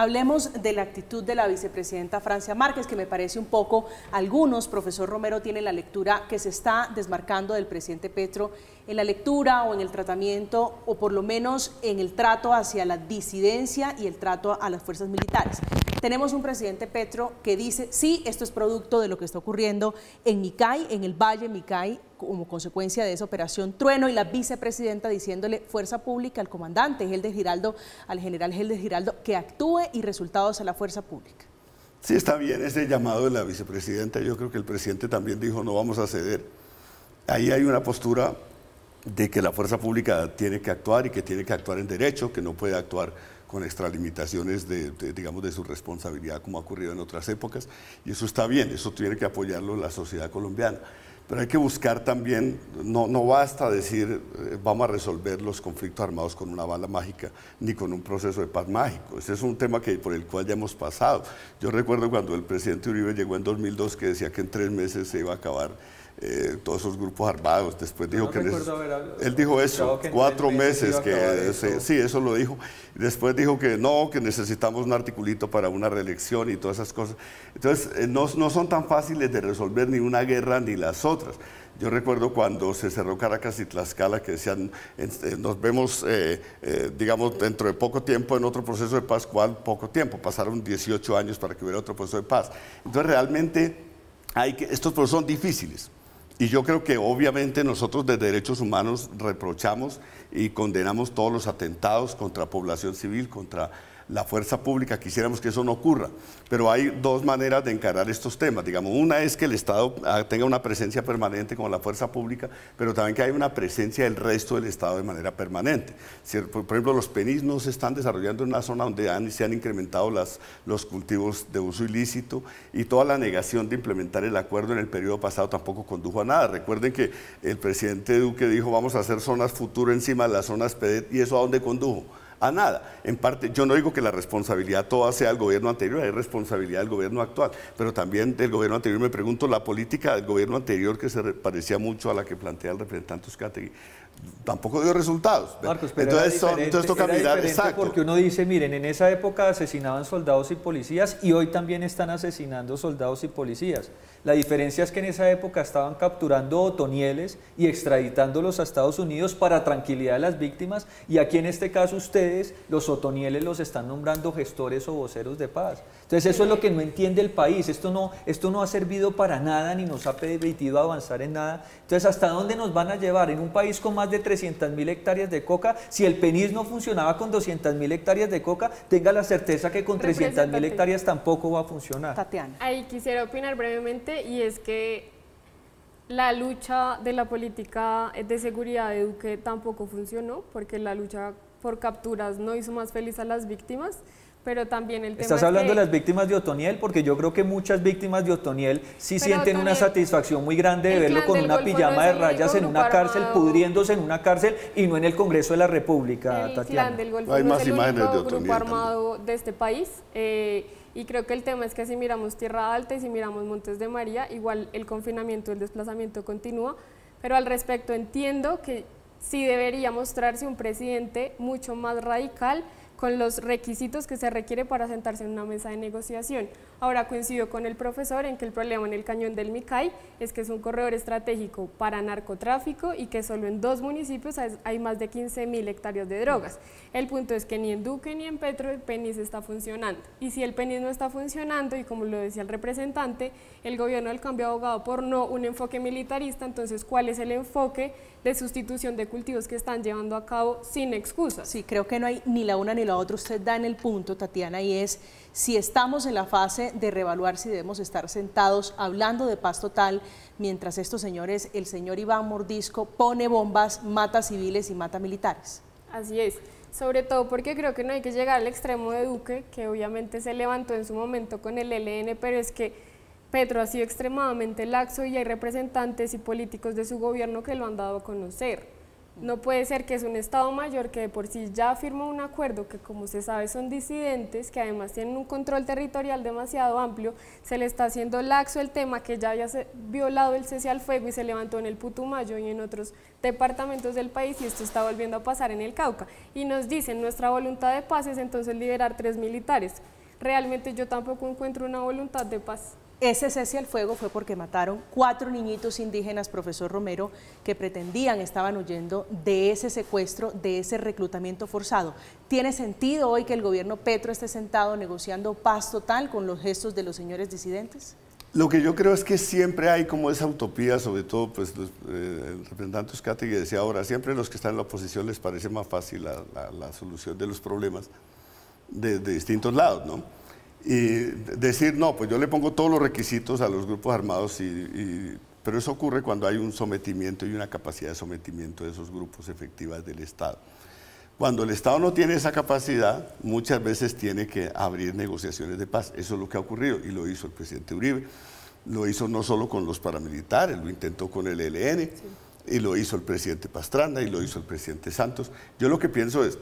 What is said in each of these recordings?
Hablemos de la actitud de la vicepresidenta Francia Márquez, que me parece un poco, algunos, profesor Romero, tienen la lectura que se está desmarcando del presidente Petro en la lectura o en el tratamiento, o por lo menos en el trato hacia la disidencia y el trato a las fuerzas militares. Tenemos un presidente Petro que dice, sí, esto es producto de lo que está ocurriendo en Micay, en el Valle Micay, como consecuencia de esa operación Trueno, y la vicepresidenta diciéndole fuerza pública al comandante Helder Giraldo, al general Helder Giraldo, que actúe y resultados a la fuerza pública. Sí, está bien ese llamado de la vicepresidenta. Yo creo que el presidente también dijo no vamos a ceder. Ahí hay una postura de que la fuerza pública tiene que actuar y que tiene que actuar en derecho, que no puede actuar con extralimitaciones digamos, de su responsabilidad como ha ocurrido en otras épocas, y eso está bien, eso tiene que apoyarlo la sociedad colombiana. Pero hay que buscar también, no basta decir vamos a resolver los conflictos armados con una bala mágica, ni con un proceso de paz mágico. Ese es un tema por el cual ya hemos pasado. Yo recuerdo cuando el presidente Uribe llegó en 2002 que decía que en 3 meses se iba a acabar todos esos grupos armados. Después dijo que él dijo eso, 4 meses, sí, eso lo dijo. Después dijo que no, que necesitamos un articulito para una reelección y todas esas cosas. Entonces, no son tan fáciles de resolver ni una guerra ni las otras. Yo recuerdo cuando se cerró Caracas y Tlaxcala que decían, nos vemos, digamos, dentro de poco tiempo en otro proceso de paz. ¿Cuál poco tiempo? Pasaron 18 años para que hubiera otro proceso de paz. Entonces, realmente, estos procesos son difíciles. Y yo creo que obviamente nosotros de derechos humanos reprochamos y condenamos todos los atentados contra población civil, contra la fuerza pública. Quisiéramos que eso no ocurra, pero hay 2 maneras de encarar estos temas. Digamos, una es que el Estado tenga una presencia permanente como la fuerza pública, pero también que haya una presencia del resto del Estado de manera permanente. Por ejemplo, los PENIS no se están desarrollando en una zona donde se han incrementado los cultivos de uso ilícito, y toda la negación de implementar el acuerdo en el periodo pasado tampoco condujo a nada. Recuerden que el presidente Duque dijo vamos a hacer zonas futuro encima de las zonas PEDET, ¿y eso a dónde condujo? A nada. En parte, yo no digo que la responsabilidad toda sea del gobierno anterior, hay responsabilidad del gobierno actual, pero también del gobierno anterior. Me pregunto, la política del gobierno anterior, que se parecía mucho a la que plantea el representante Uzcategui, tampoco dio resultados. Marcos, pero entonces toca mirar, exacto. Porque uno dice, miren, en esa época asesinaban soldados y policías y hoy también están asesinando soldados y policías. La diferencia es que en esa época estaban capturando otonieles y extraditándolos a Estados Unidos para tranquilidad de las víctimas, y aquí en este caso ustedes, los otonieles los están nombrando gestores o voceros de paz. Entonces eso es lo que no entiende el país. Esto no ha servido para nada ni nos ha permitido avanzar en nada. Entonces, ¿hasta dónde nos van a llevar? En un país con más de 300.000 hectáreas de coca, si el PENIS no funcionaba con 200.000 hectáreas de coca, tenga la certeza que con 300.000 hectáreas tampoco va a funcionar. Tatiana. Ahí quisiera opinar brevemente, y es que la lucha de la política de seguridad de Duque tampoco funcionó, porque la lucha por capturas no hizo más feliz a las víctimas. Pero también el tema ¿Estás hablando de las víctimas de Otoniel? Porque yo creo que muchas víctimas de Otoniel sí sienten una satisfacción muy grande de verlo con una pijama de rayas en una cárcel, pudriéndose en una cárcel y no en el Congreso de la República, Tatiana. El Clan del Golfo no es el único grupo armado de este país. Y creo que el tema es que si miramos Tierra Alta y si miramos Montes de María, igual el confinamiento, el desplazamiento continúa. Pero al respecto entiendo que sí debería mostrarse un presidente mucho más radical, con los requisitos que se requiere para sentarse en una mesa de negociación. Ahora coincido con el profesor en que el problema en el cañón del Micay es que es un corredor estratégico para narcotráfico y que solo en 2 municipios hay más de 15.000 hectáreas de drogas. El punto es que ni en Duque ni en Petro el PENIS está funcionando. Y si el PENIS no está funcionando, y como lo decía el representante, el gobierno del cambio ha abogado por no un enfoque militarista, entonces ¿cuál es el enfoque de sustitución de cultivos que están llevando a cabo sin excusas? Sí, creo que no hay ni la una ni la otra. Usted da en el punto, Tatiana, y es si estamos en la fase de reevaluar si debemos estar sentados hablando de paz total mientras estos señores, el señor Iván Mordisco pone bombas, mata civiles y mata militares. Así es, sobre todo porque creo que no hay que llegar al extremo de Duque, que obviamente se levantó en su momento con el ELN, pero es que Petro ha sido extremadamente laxo y hay representantes y políticos de su gobierno que lo han dado a conocer. No puede ser que es un Estado Mayor que de por sí ya firmó un acuerdo que, como se sabe, son disidentes, que además tienen un control territorial demasiado amplio, se le está haciendo laxo el tema, que ya había violado el cese al fuego y se levantó en el Putumayo y en otros departamentos del país, y esto está volviendo a pasar en el Cauca. Y nos dicen, nuestra voluntad de paz es entonces liberar 3 militares. Realmente yo tampoco encuentro una voluntad de paz. Ese cese al fuego fue porque mataron 4 niñitos indígenas, profesor Romero, que pretendían, estaban huyendo de ese secuestro, de ese reclutamiento forzado. ¿Tiene sentido hoy que el gobierno Petro esté sentado negociando paz total con los gestos de los señores disidentes? Lo que yo creo es que siempre hay como esa utopía, sobre todo pues el representante Uzcategui decía ahora, siempre los que están en la oposición les parece más fácil la solución de los problemas de distintos lados, ¿no? Y decir, no, pues yo le pongo todos los requisitos a los grupos armados, pero eso ocurre cuando hay un sometimiento y una capacidad de sometimiento de esos grupos efectivas del Estado. Cuando el Estado no tiene esa capacidad, muchas veces tiene que abrir negociaciones de paz. Eso es lo que ha ocurrido y lo hizo el presidente Uribe. Lo hizo no solo con los paramilitares, lo intentó con el ELN, y lo hizo el presidente Pastrana y lo hizo el presidente Santos. Yo lo que pienso es,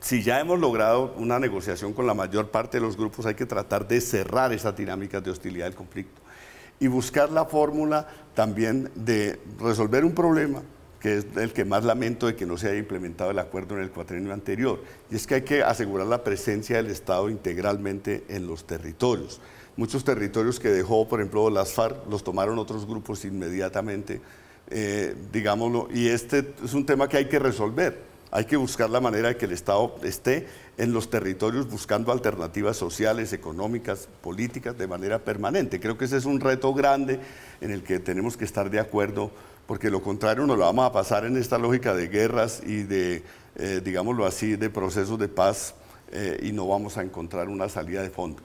si ya hemos logrado una negociación con la mayor parte de los grupos, hay que tratar de cerrar esas dinámicas de hostilidad del conflicto y buscar la fórmula también de resolver un problema, que es el que más lamento de que no se haya implementado el acuerdo en el cuatrienio anterior, y es que hay que asegurar la presencia del Estado integralmente en los territorios. Muchos territorios que dejó, por ejemplo, las FARC, los tomaron otros grupos inmediatamente, digámoslo, y este es un tema que hay que resolver. Hay que buscar la manera de que el Estado esté en los territorios buscando alternativas sociales, económicas, políticas de manera permanente. Creo que ese es un reto grande en el que tenemos que estar de acuerdo, porque lo contrario nos lo vamos a pasar en esta lógica de guerras y de, digámoslo así, de procesos de paz y no vamos a encontrar una salida de fondo.